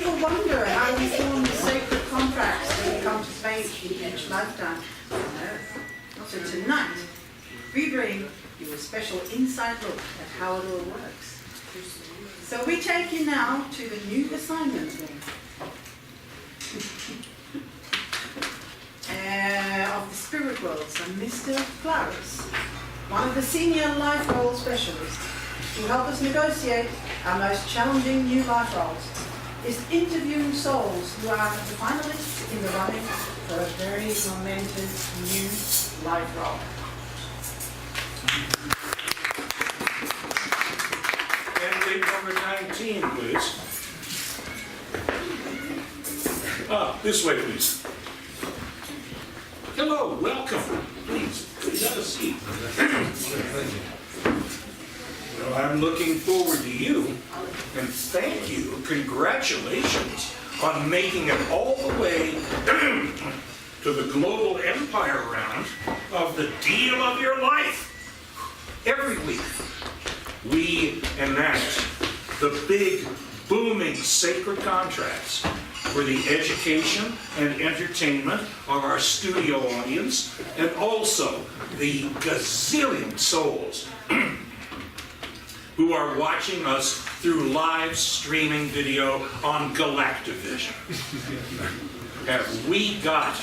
people wonder how we form the sacred contracts when we come to age in each lifetime on Earth. So tonight, we bring you a special inside look at how it all works. So we take you now to the new assignment room of the spirit world. So Mr. Clarisa, one of the senior life role specialists, to help us negotiate our most challenging new life roles, is interviewing souls who are the finalists in the running for a very momentous new life role. Candidate number 19, please. This way, please. Hello, welcome. Please have a seat. Well, I'm looking forward to you, and thank you, congratulations on making it all the way to the global empire round of the deal of your life. Every week, we enact the big, booming sacred contracts for the education and entertainment of our studio audience, and also the gazillion souls who are watching us through live streaming video on Galactivision. Have we got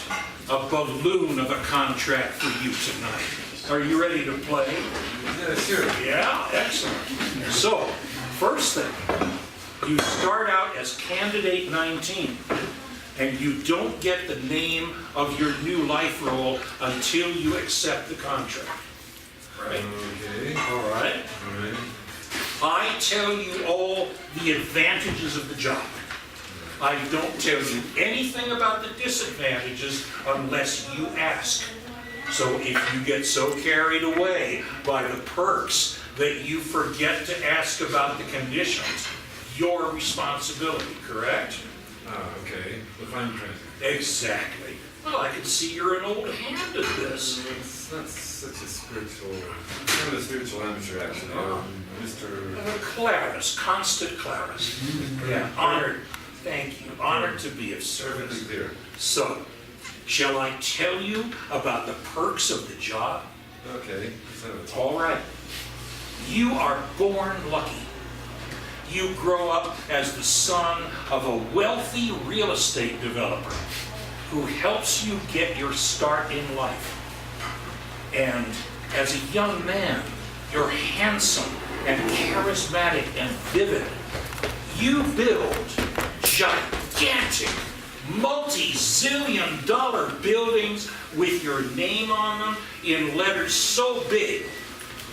a balloon of a contract for you tonight? Are you ready to play? Yeah, sure. Yeah, excellent. So, first thing, you start out as candidate 19, and you don't get the name of your new life role until you accept the contract. Right? Okay. All right? All right. I tell you all the advantages of the job. I don't tell you anything about the disadvantages unless you ask. So if you get so carried away by the perks that you forget to ask about the conditions, your responsibility, correct? Okay. If I'm present. Exactly. Well, I can see you're an old hand at this. It's not such a spiritual, kind of a spiritual amateur, actually. Mr. Clarisa, constant Clarisa. Yeah, honored. Thank you. Honored to be of service. Clear. So, shall I tell you about the perks of the job? Okay. So, All right. You are born lucky. You grow up as the son of a wealthy real estate developer who helps you get your start in life. And as a young man, you're handsome and charismatic and vivid. You build gigantic, multi-zillion dollar buildings with your name on them in letters so big,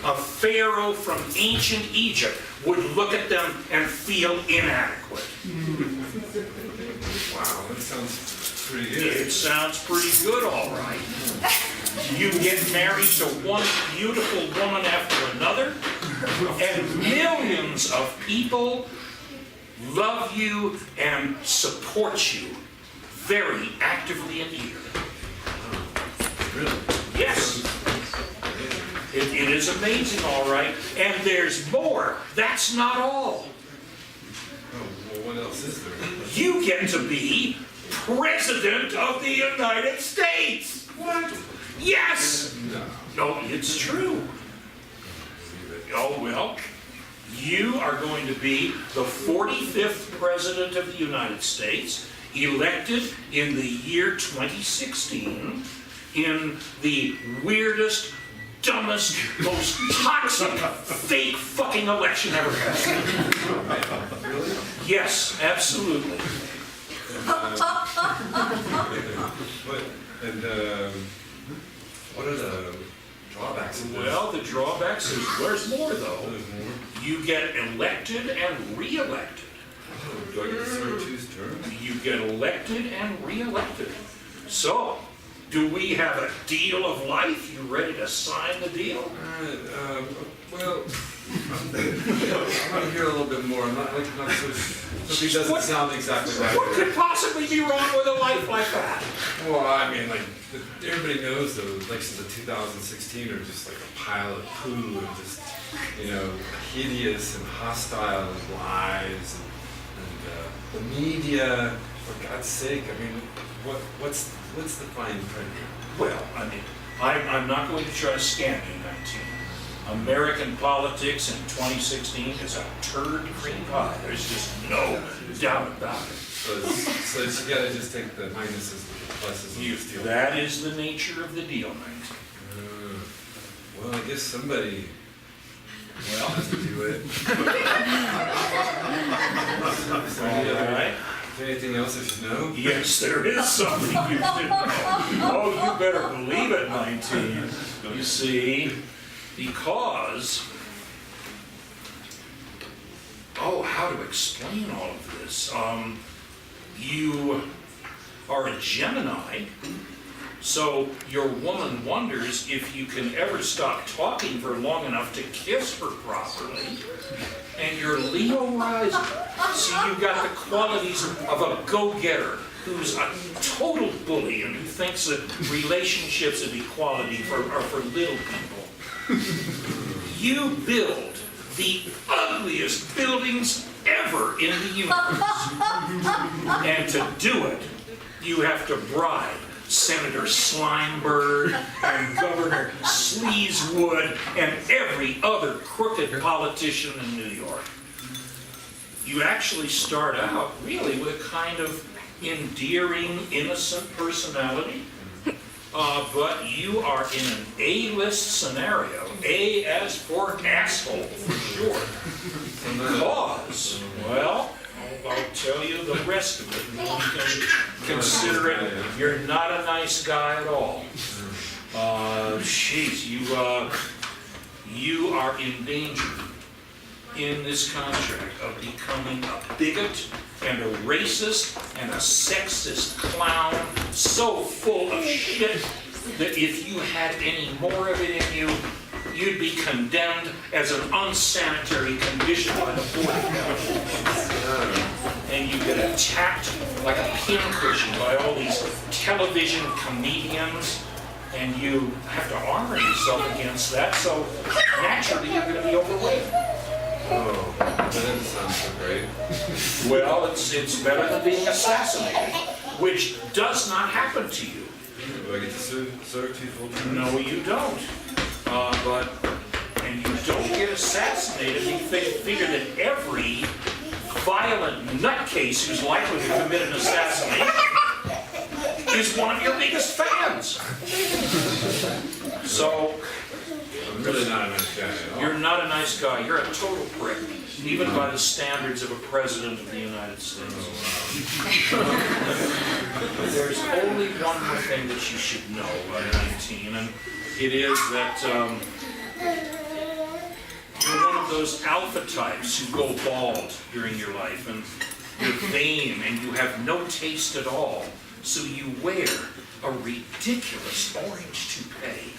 a pharaoh from ancient Egypt would look at them and feel inadequate. wow, that sounds pretty good. It sounds pretty good, all right. You get married to one beautiful woman after another, and millions of people love you and support you very actively and eagerly. Really? Yes. It is amazing, all right. And there's more. That's not all. Oh, well, what else is there? You get to be President of the United States. What? Yes. No, it's true. Oh, well, you are going to be the 45th President of the United States, elected in the year 2016 in the weirdest, dumbest, most toxic, fake fucking election ever had. Really? Yes, absolutely. What are the drawbacks of this? Well, the drawbacks is there's more though. There's more. You get elected and re-elected. Oh, do I get to serve 2 terms? You get elected and re-elected. So, do we have a deal of life? You ready to sign the deal? Well, I want to hear a little bit more. I'm not so something doesn't sound exactly right. What could possibly be wrong with a life like that? Well, I mean, like, everybody knows the elections of 2016 are just like a pile of poo and just, you know, hideous and hostile and lies. the media, for God's sake, I mean, what's the fine print here? Well, I mean, I'm not going to try to scam you, 19. American politics in 2016 is a turd cream pie. There's just no doubt about it. So you gotta just take the minuses with the pluses. That is the nature of the deal, 19. Well, I guess somebody has to do it. All right. Is there anything else I should know? Yes, there is something you should know. Oh, you better believe it, 19. You see, because, how to explain all of this? You are a Gemini, so your woman wonders if you can ever stop talking for long enough to kiss her properly. And you're Leo rising, so you've got the qualities of a go-getter who's a total bully and who thinks that relationships and equality are for little people. You build the ugliest buildings ever in the universe. And to do it, you have to bribe Senator Slimebird and Governor Sleazewood and every other crooked politician in New York. You actually start out really with a kind of endearing, innocent personality, but you are in an A-list scenario. A as for asshole, for sure. Because, well, I'll tell you the rest of it. You can consider it. You're not a nice guy at all. You are in danger in this contract of becoming a bigot and a racist and a sexist clown so full of shit that if you had any more of it in you, you'd be condemned as an unsanitary condition by the Board of Health. And you get attacked like a pincushion by all these television comedians, and you have to armor yourself against that, so naturally you're going to be overweight. Oh, that doesn't sound so great. Well, it's better than being assassinated, which does not happen to you. Do I get to serve 2 full terms? No, you don't. And you don't get assassinated. You figure that every violent nutcase who's likely to commit an assassination is one of your biggest fans. So, I'm really not a nice guy at all. you're not a nice guy. You're a total prick, even by the standards of a president of the United States. There's only one more thing that you should know about 19, and it is that you're one of those alpha types who go bald during your life, and you're vain, and you have no taste at all, so you wear a ridiculous orange toupee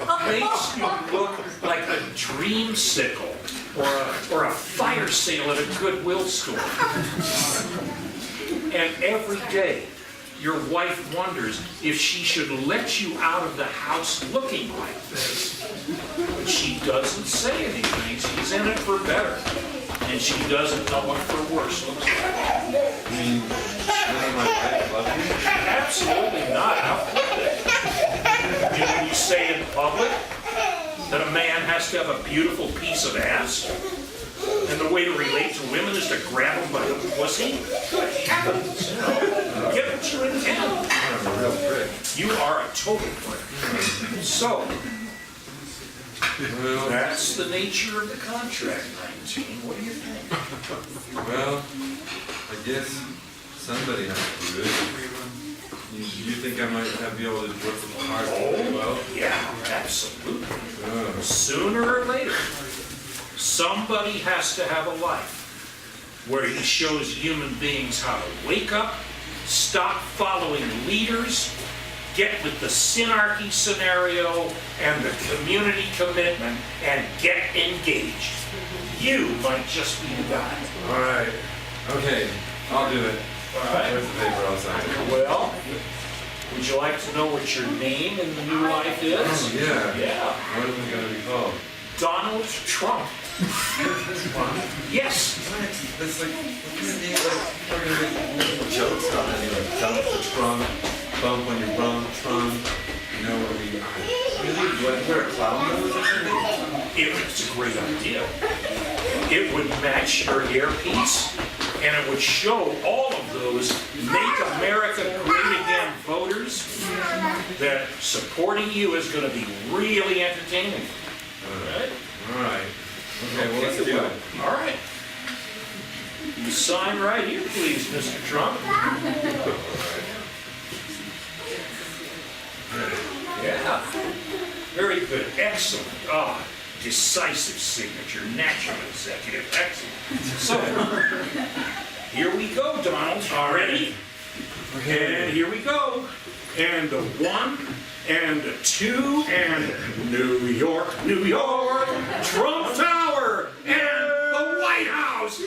that makes you look like a dreamsicle or a fire sale at a Goodwill store. And every day, your wife wonders if she should let you out of the house looking like this. But she doesn't say anything. She's in it for better. And she doesn't know what for worse looks like. I mean, none of my wife love me? Absolutely not. How could they? Didn't you say in public that a man has to have a beautiful piece of ass? And the way to relate to women is to grab them by the pussy? Good heavens, you know. Get what you intend. I'm a real prick. You are a total prick. So, Well, that's the nature of the contract, 19. What do you think? well, I guess somebody has to do it. You think I might be able to work with the heart really well? Yeah, absolutely. Oh. Sooner or later, somebody has to have a life where he shows human beings how to wake up, stop following leaders, get with the synarchy scenario and the community commitment, and get engaged. You might just be the guy. All right. Okay, I'll do it. All right. Where's the paper? I'll sign it. Well, would you like to know what your name in the new life is? Oh, yeah. Yeah. What am I going to be called? Donald Trump. Yes. That's like, we're gonna make little jokes on it, like dump the trunk, bump when you bump, trunk, you know, really, do I wear a clown nose or something? It's a great idea. It would match your hairpiece, and it would show all of those Make America Great Again voters that supporting you is going to be really entertaining. All right? All right. Okay, well, let's do it. All right. You sign right here, please, Mr. Trump. Yeah. Very good. Excellent. Ah, decisive signature. Natural executive. Excellent. So, here we go, Donald. All ready? And here we go. And the 1, and the 2, and New York, New York, Trump Tower, and the White House.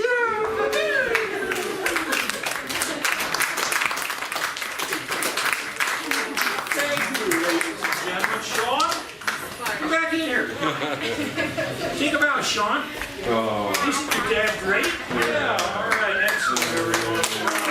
Thank you, ladies and gentlemen. Sean, come back in here. Think about it, Sean. Oh. Isn't your dad great? Yeah, all right, excellent, everyone.